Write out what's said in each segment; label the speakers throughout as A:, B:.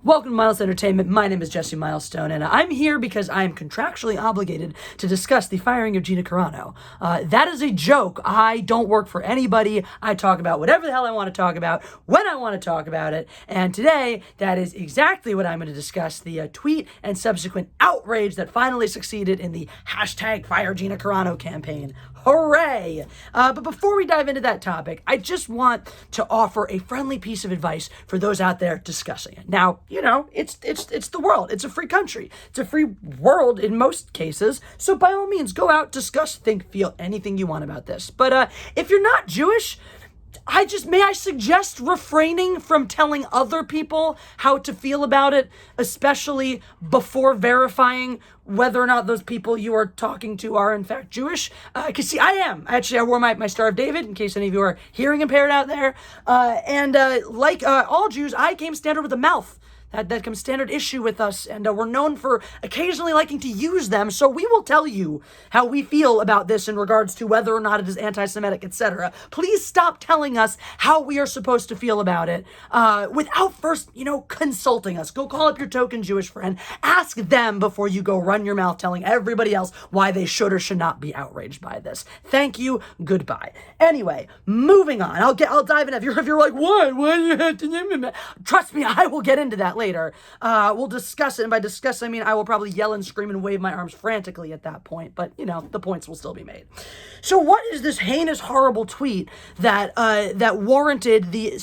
A: Welcome to Mindless Entertainment. My name is Jesse Milestone, and I'm here because I am contractually obligated to discuss the firing of Gina Carano. That is a joke. I don't work for anybody. I talk about whatever the hell I want to talk about, when I want to talk about it, and today, that is exactly what I'm going to discuss, the tweet and subsequent outrage that finally succeeded in the hashtag Fire Gina Carano campaign. Hooray! But before we dive into that topic, I just want to offer a friendly piece of advice for those out there discussing it. Now, you know, it's the world. It's a free country. It's a free world in most cases. So by all means, go out, discuss, think, feel anything you want about this. But if you're not Jewish, may I suggest refraining from telling other people how to feel about it, especially before verifying whether or not those people you are talking to are in fact Jewish. Because see, I am. Actually, I wore my Star of David, in case any of you are hearing impaired out there. Like all Jews, I came standard with a mouth. That comes standard issue with us, and we're known for occasionally liking to use them, so we will tell you how we feel about this in regards to whether or not it is anti-Semitic, etc. Please stop telling us how we are supposed to feel about it without first, consulting us. Go call up your token Jewish friend, ask them before you go run your mouth telling everybody else why they should or should not be outraged by this. Thank you, goodbye. Anyway, moving on. I'll dive in. If you're like, what? Why do you have to? Trust me, I will get into that later. We'll discuss it, and by discuss, I mean I will probably yell and scream and wave my arms frantically at that point, but, the points will still be made. So what is this heinous, horrible tweet that warranted the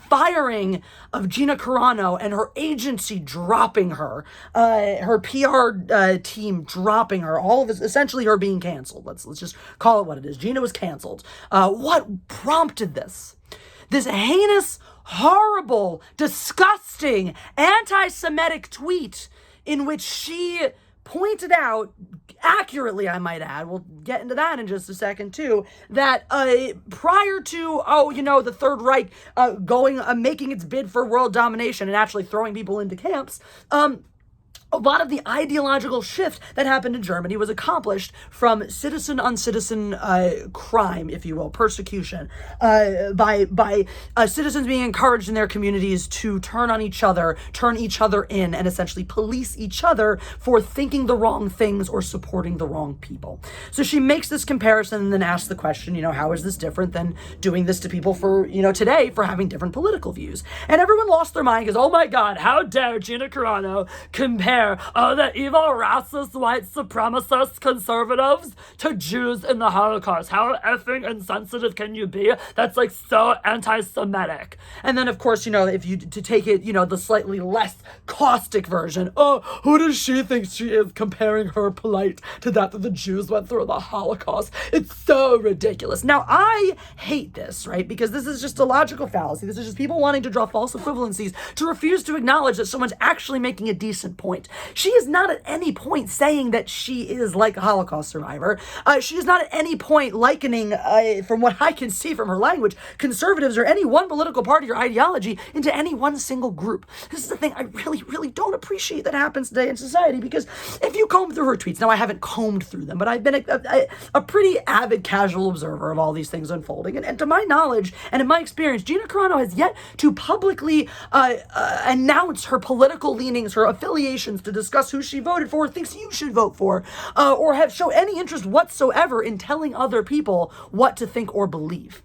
A: firing of Gina Carano and her agency dropping her, her PR team dropping her, all of this, essentially her being canceled. Let's just call it what it is. Gina was canceled. What prompted this? This heinous, horrible, disgusting, anti-Semitic tweet in which she pointed out, accurately I might add, we'll get into that in just a second too, that prior to, the Third Reich making its bid for world domination and actually throwing people into camps, a lot of the ideological shift that happened in Germany was accomplished from citizen on citizen crime, if you will, persecution, by citizens being encouraged in their communities to turn each other in, and essentially police each other for thinking the wrong things or supporting the wrong people. So she makes this comparison and then asks the question, how is this different than doing this to people for, today for having different political views? And everyone lost their mind because, oh my God, how dare Gina Carano compare the evil, racist, white supremacist conservatives to Jews in the Holocaust. How effing insensitive can you be? That's like so anti-Semitic. And then, of course, if you to take it, the slightly less caustic version, who does she think she is comparing her plight to that the Jews went through in the Holocaust? It's so ridiculous. Now, I hate this, right? Because this is just a logical fallacy. This is just people wanting to draw false equivalencies to refuse to acknowledge that someone's actually making a decent point. She is not at any point saying that she is like a Holocaust survivor. She is not at any point likening, from what I can see from her language, conservatives or any one political party or ideology into any one single group. This is the thing I really, really don't appreciate that happens today in society, because if you comb through her tweets, now I haven't combed through them, but I've been a pretty avid casual observer of all these things unfolding, and to my knowledge and in my experience, Gina Carano has yet to publicly announce her political leanings, her affiliations, to discuss who she voted for, thinks you should vote for, or have shown any interest whatsoever in telling other people what to think or believe.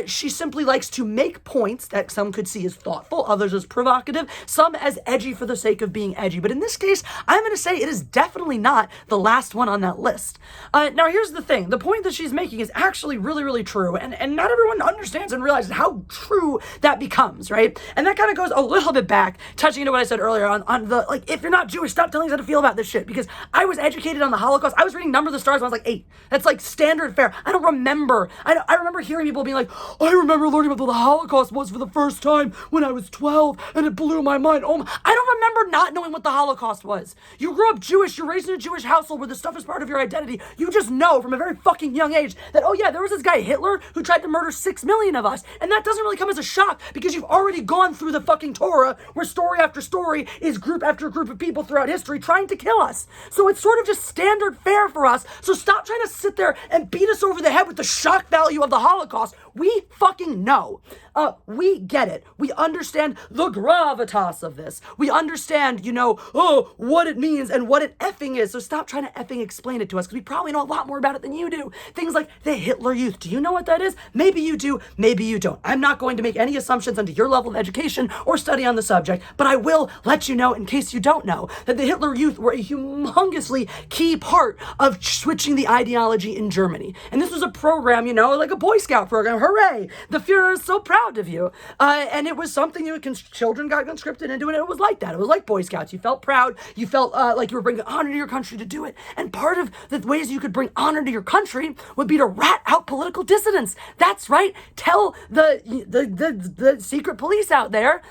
A: She simply likes to make points that some could see as thoughtful, others as provocative, some as edgy for the sake of being edgy. But in this case, I'm going to say it is definitely not the last one on that list. Now, here's the thing. The point that she's making is actually really, really true, and not everyone understands and realizes how true that becomes, right? And that kind of goes a little bit back, touching into what I said earlier on the, if you're not Jewish, stop telling us how to feel about this shit, because I was educated on the Holocaust. I was reading Number of the Stars when I was like 8. That's like standard fare. I don't remember. I remember hearing people being like, I remember learning about what the Holocaust was for the first time when I was 12, and it blew my mind. I don't remember not knowing what the Holocaust was. You grew up Jewish, you're raised in a Jewish household where this stuff is part of your identity. You just know from a very fucking young age that, oh yeah, there was this guy Hitler who tried to murder 6 million of us. And that doesn't really come as a shock because you've already gone through the fucking Torah where story after story is group after group of people throughout history trying to kill us. So it's sort of just standard fare for us. So stop trying to sit there and beat us over the head with the shock value of the Holocaust. We fucking know. We get it. We understand the gravitas of this. We understand, what it means and what it effing is. So stop trying to effing explain it to us because we probably know a lot more about it than you do. Things like the Hitler Youth. Do you know what that is? Maybe you do. Maybe you don't. I'm not going to make any assumptions onto your level of education or study on the subject, but I will let you know, in case you don't know, that the Hitler Youth were a humongously key part of switching the ideology in Germany. And this was a program, like a Boy Scout program. Hooray! The Fuhrer is so proud of you. And it was something children got conscripted into, and it was like that. It was like Boy Scouts. You felt proud. You felt like you were bringing honor to your country to do it. And part of the ways you could bring honor to your country would be to rat out political dissidents. That's right. Tell the secret police out there,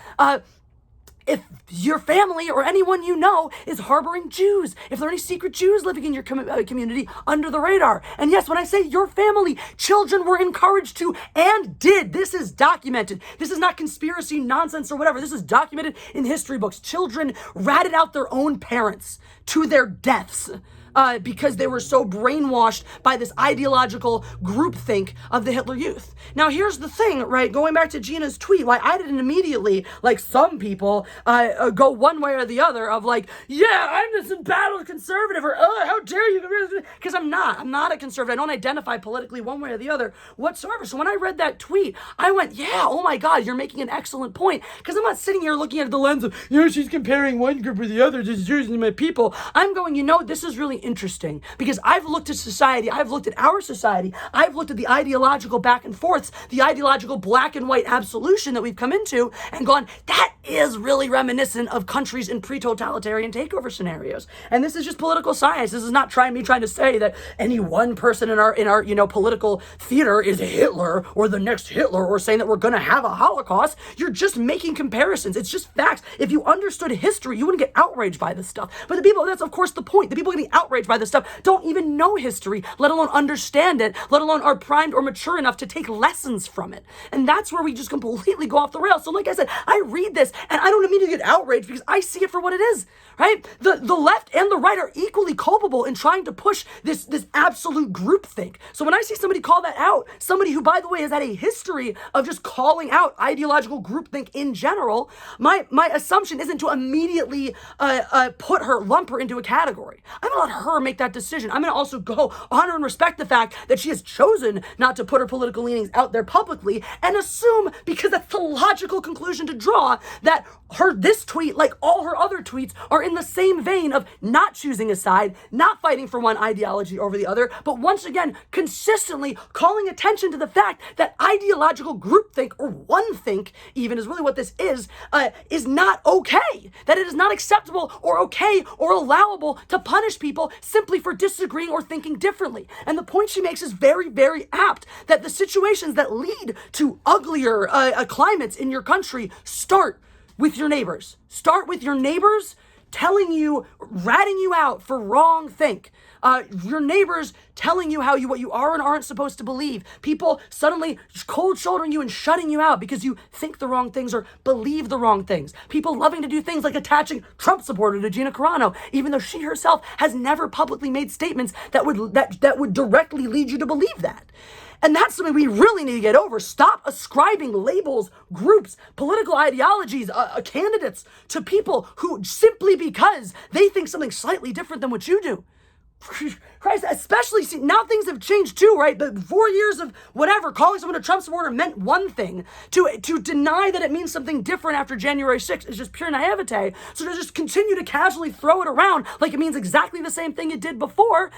A: if your family or anyone you know is harboring Jews, if there are any secret Jews living in your community under the radar. And yes, when I say your family, children were encouraged to and did. This is documented. This is not conspiracy nonsense or whatever. This is documented in history books. Children ratted out their own parents to their deaths. Because they were so brainwashed by this ideological groupthink of the Hitler Youth. Now, here's the thing, right? Going back to Gina's tweet, why I didn't immediately, like some people, go one way or the other of like, yeah, I'm this embattled conservative, or how dare you? Because I'm not. I'm not a conservative. I don't identify politically one way or the other whatsoever. So when I read that tweet, I went, yeah, oh my God, you're making an excellent point. Because I'm not sitting here looking at the lens of, she's comparing one group with the other, just Jews and my people. I'm going, this is really interesting because I've looked at society, I've looked at our society, I've looked at the ideological back and forths, the ideological black and white absolution that we've come into and gone, that is really reminiscent of countries in pre-totalitarian takeover scenarios. And this is just political science. This is not trying to say that any one person in our political theater is Hitler or the next Hitler or saying that we're going to have a Holocaust. You're just making comparisons. It's just facts. If you understood history, you wouldn't get outraged by this stuff. But the people, that's of course the point. The people getting outraged by this stuff don't even know history, let alone understand it, let alone are primed or mature enough to take lessons from it. And that's where we just completely go off the rails. So like I said, I read this and I don't immediately get outraged because I see it for what it is, right? The left and the right are equally culpable in trying to push this absolute groupthink. So when I see somebody call that out, somebody who, by the way, has had a history of just calling out ideological groupthink in general, my assumption isn't to immediately lump her into a category. I'm gonna let her make that decision. I'm gonna also go honor and respect the fact that she has chosen not to put her political leanings out there publicly and assume, because that's the logical conclusion to draw, that this tweet, like all her other tweets, are in the same vein of not choosing a side, not fighting for one ideology over the other, but once again, consistently calling attention to the fact that ideological groupthink, or one think even is really what this is not okay. That it is not acceptable or okay or allowable to punish people simply for disagreeing or thinking differently. And the point she makes is very, very apt, that the situations that lead to uglier climates in your country start with your neighbors. Start with your neighbors telling you, ratting you out for wrong think. Your neighbors telling you what you are and aren't supposed to believe. People suddenly cold shouldering you and shutting you out because you think the wrong things or believe the wrong things. People loving to do things like attaching Trump supporter to Gina Carano, even though she herself has never publicly made statements that would directly lead you to believe that. And that's something we really need to get over. Stop ascribing labels, groups, political ideologies, candidates to people who simply because they think something slightly different than what you do. Christ, especially, see, now things have changed too, right? The 4 years of whatever, calling someone a Trump supporter meant one thing. To deny that it means something different after January 6th is just pure naivete. So to just continue to casually throw it around like it means exactly the same thing it did before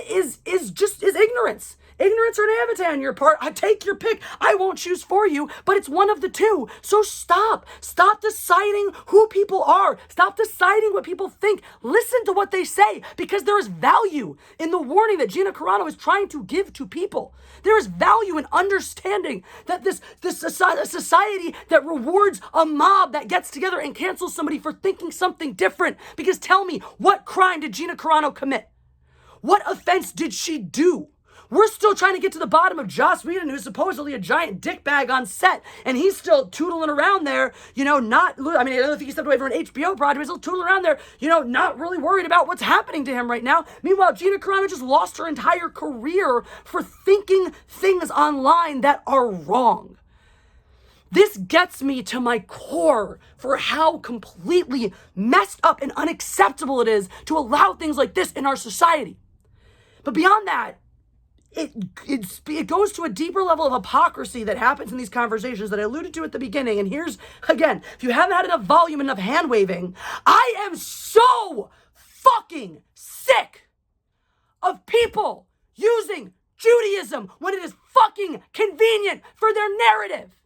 A: is ignorance. Ignorance or naivete on your part, I take your pick. I won't choose for you, but it's one of the two. So stop. Stop deciding who people are. Stop deciding what people think. Listen to what they say, because there is value in the warning that Gina Carano is trying to give to people. There is value in understanding that this society that rewards a mob that gets together and cancels somebody for thinking something different. Because tell me, what crime did Gina Carano commit? What offense did she do? We're still trying to get to the bottom of Joss Whedon, who's supposedly a giant dickbag on set, and he's still tootling around there, I don't think he stepped away from an HBO project, but he's still tootling around there, not really worried about what's happening to him right now. Meanwhile, Gina Carano just lost her entire career for thinking things online that are wrong. This gets me to my core for how completely messed up and unacceptable it is to allow things like this in our society. But beyond that, it goes to a deeper level of hypocrisy that happens in these conversations that I alluded to at the beginning. And here's, again, if you haven't had enough volume, enough hand waving, I am so fucking sick of people using Judaism when it is fucking convenient for their narrative.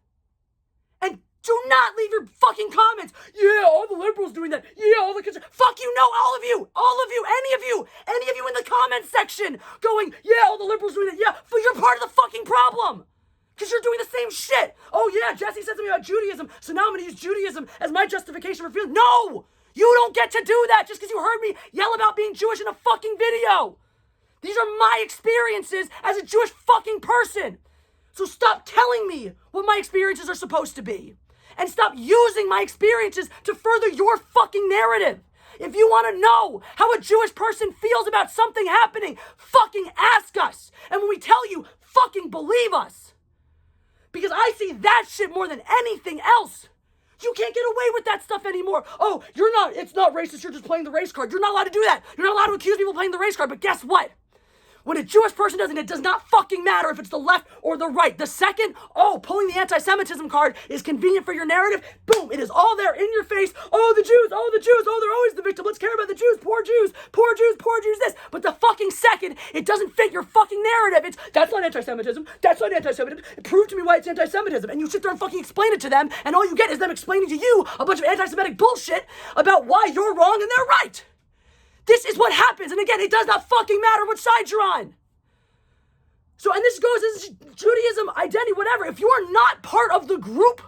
A: And do not leave your fucking comments. Yeah, all the liberals doing that. Yeah, all the kids. Fuck you, no, all of you, any of you in the comments section going, yeah, all the liberals doing that. Yeah, but you're part of the fucking problem. Because you're doing the same shit. Oh yeah, Jesse said something about Judaism, so now I'm going to use Judaism as my justification for feeling. No, you don't get to do that just because you heard me yell about being Jewish in a fucking video. These are my experiences as a Jewish fucking person. So stop telling me what my experiences are supposed to be. And stop using my experiences to further your fucking narrative. If you want to know how a Jewish person feels about something happening, fucking ask us. And when we tell you, fucking believe us. Because I see that shit more than anything else. You can't get away with that stuff anymore. Oh, it's not racist, you're just playing the race card. You're not allowed to do that. You're not allowed to accuse people of playing the race card, but guess what? When a Jewish person does it, it does not fucking matter if it's the left or the right. The second, pulling the anti-Semitism card is convenient for your narrative, boom, it is all there in your face. Oh, the Jews, they're always the victim. Let's care about the Jews, poor Jews, this. But the fucking second, it doesn't fit your fucking narrative. That's not anti-Semitism. Prove to me why it's anti-Semitism. And you sit there and fucking explain it to them, and all you get is them explaining to you a bunch of anti-Semitic bullshit about why you're wrong and they're right. This is what happens. And again, it does not fucking matter which side you're on. So, and this is Judaism, identity, whatever. If you are not part of the group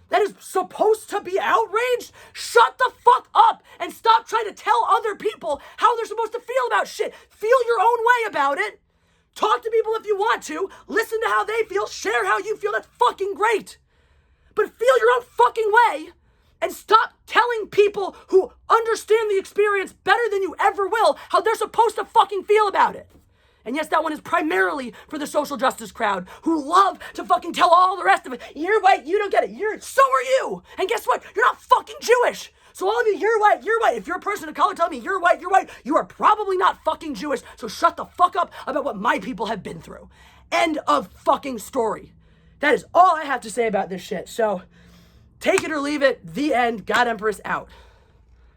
A: that is supposed to be outraged, shut the fuck up and stop trying to tell other people how they're supposed to feel about shit. Feel your own way about it. Talk to people if you want to. Listen to how they feel. Share how you feel. That's fucking great. But feel your own fucking way. And stop telling people who understand the experience better than you ever will how they're supposed to fucking feel about it. And yes, that one is primarily for the social justice crowd who love to fucking tell all the rest of it. You're white, you don't get it. So are you. And guess what? You're not fucking Jewish. So all of you, you're white. If you're a person of color telling me you're white, you are probably not fucking Jewish. So shut the fuck up about what my people have been through. End of fucking story. That is all I have to say about this shit. So take it or leave it. The end. God Empress out.